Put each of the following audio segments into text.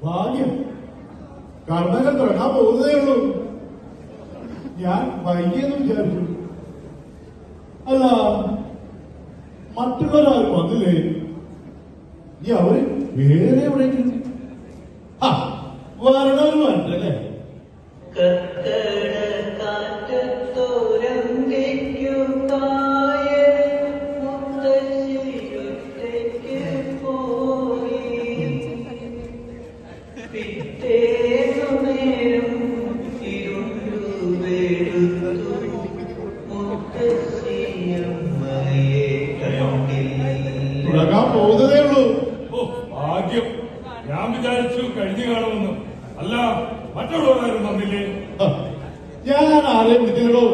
ഭാഗ്യം. കർണകം തുടങ്ങാൻ പോകുന്നതേ ഉള്ളൂ. ഞാൻ വൈകിയെന്ന് വിചാരിച്ചു. അല്ല, മറ്റുള്ളവരാരും വന്നില്ലേ? ഈ അവര് വേറെ എവിടെയെങ്കിലും വരണവർ വരണ്ടല്ലേ? തുടങ്ങാൻ പോകുന്നതേ ഉള്ളൂ. ഭാഗ്യം. ഞാൻ വിചാരിച്ചു കഴിഞ്ഞു കാണുമെന്ന്. അല്ല, മറ്റുള്ളവരാരും വന്നില്ലേ? ഞാൻ ആരെയും വിളിച്ചിട്ടുള്ളൂ.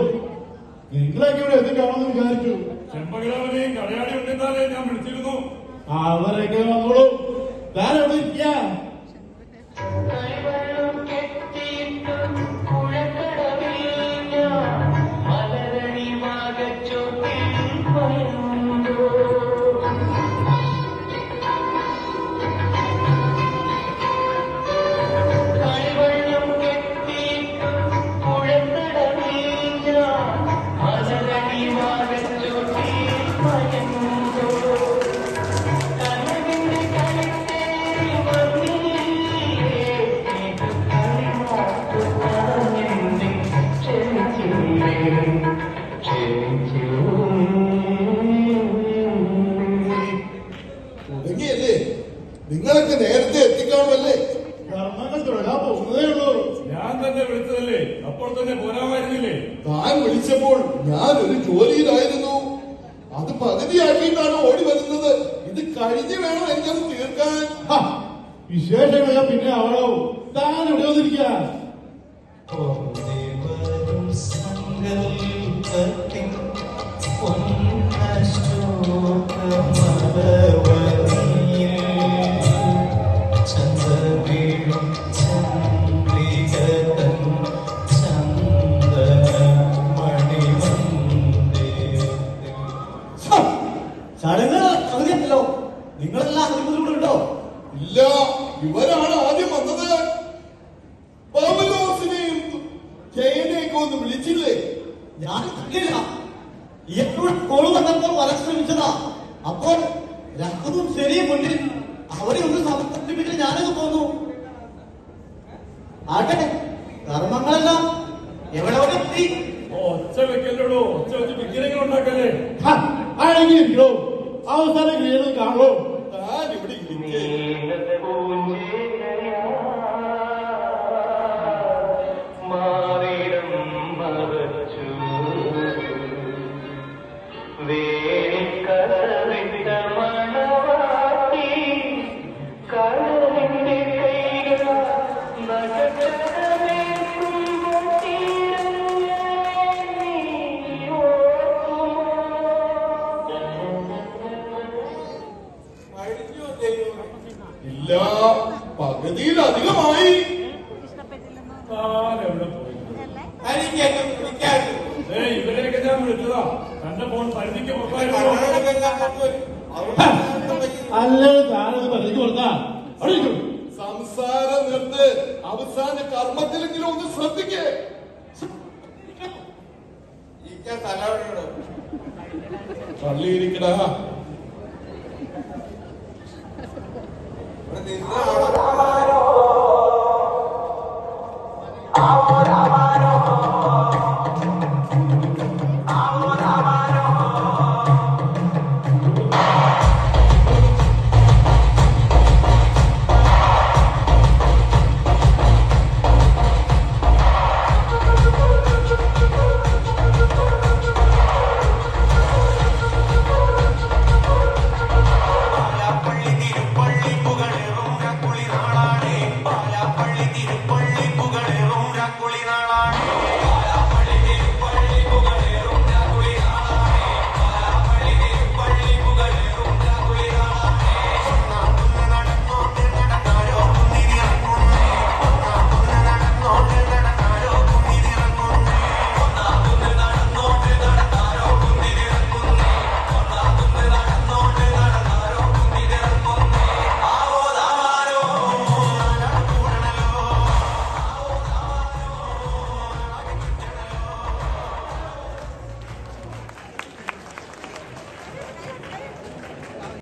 നിങ്ങളൊക്കെ ഇവിടെ എത്തിക്കാണെന്ന് വിചാരിച്ചു. ചെമ്പകിടാവിനെയും കടയാടി ഉണ്ടെന്നാലേ ഞാൻ വിളിച്ചിരുന്നു. അവരൊക്കെ വന്നോളൂ. ഞാൻ എവിടെ ഇരിക്കാ? നിങ്ങളൊക്കെ നേരത്തെ എത്തിക്കാണുമല്ലേ? കർമ്മങ്ങൾ തുടങ്ങാൻ പോകുന്നതേ ഉള്ളൂ. ഞാൻ തന്നെ വിളിച്ചതല്ലേ, അപ്പോൾ തന്നെ പോരാമായിരുന്നില്ലേ? താൻ വിളിച്ചപ്പോൾ ഞാൻ ഒരു ജോലിയിലായിരുന്നു. അത് പകുതിയാക്കിയിട്ടാണ് ഓടി വരുന്നത്. ഇത് കഴിഞ്ഞു വേണം എനിക്കത് തീർക്കാൻ. വിശേഷങ്ങളെ പിന്നെ അവളോ താൻ എവിടെ വന്നിരിക്കാ? ചടങ്ങുകൾ അവധിയല്ലോ. നിങ്ങളെല്ലാം അതിബുദ്ധിമുട്ടുണ്ടോ? ഇല്ല, ഇവരാണ് ആദ്യം വന്നത്. പൗലോസിനെയും ജയനെയൊക്കെ ഒന്ന് വിളിച്ചില്ലേ? ഞാൻ കണ്ടില്ല. എപ്പോഴും കോള് വന്നപ്പോൾ വരാൻ ശ്രമിച്ചതാ. അപ്പോൾ രക്തവും ശരിയും മുന്നിൽ അവരെ ഒന്ന് സമർപ്പിച്ചിട്ട് ഞാനത് പോന്നു. ആട്ടെ, കർമ്മങ്ങളെല്ലാം എവിടെ എത്തി? ഒച്ച വെക്കല്ലോ, ഒച്ച വെച്ച് വിഗ്രഹങ്ങൾ ഉണ്ടാക്കല്ലേ? അടങ്ങിയിരിക്കണോ? അവസാനം ക്രിയകൾ കാണോ? താൻ ഇവിടെ ഇരിക്കേ. ഇല്ല, പകുതിയിലധികമായി. എവിടെ പോയി? ഇവരെയൊക്കെ ഞാൻ വിളിച്ചതാ. തന്റെ ഫോൺ പരിധിക്ക് പുറത്തായിരുന്നു. അല്ലേ താനത് പറഞ്ഞു കൊടുത്താ സംസാരം നിർത്ത്. അവസാന കർമ്മത്തിലെങ്കിലും ഒന്ന് ശ്രദ്ധിക്കേ. പള്ളിയിരിക്കടാ.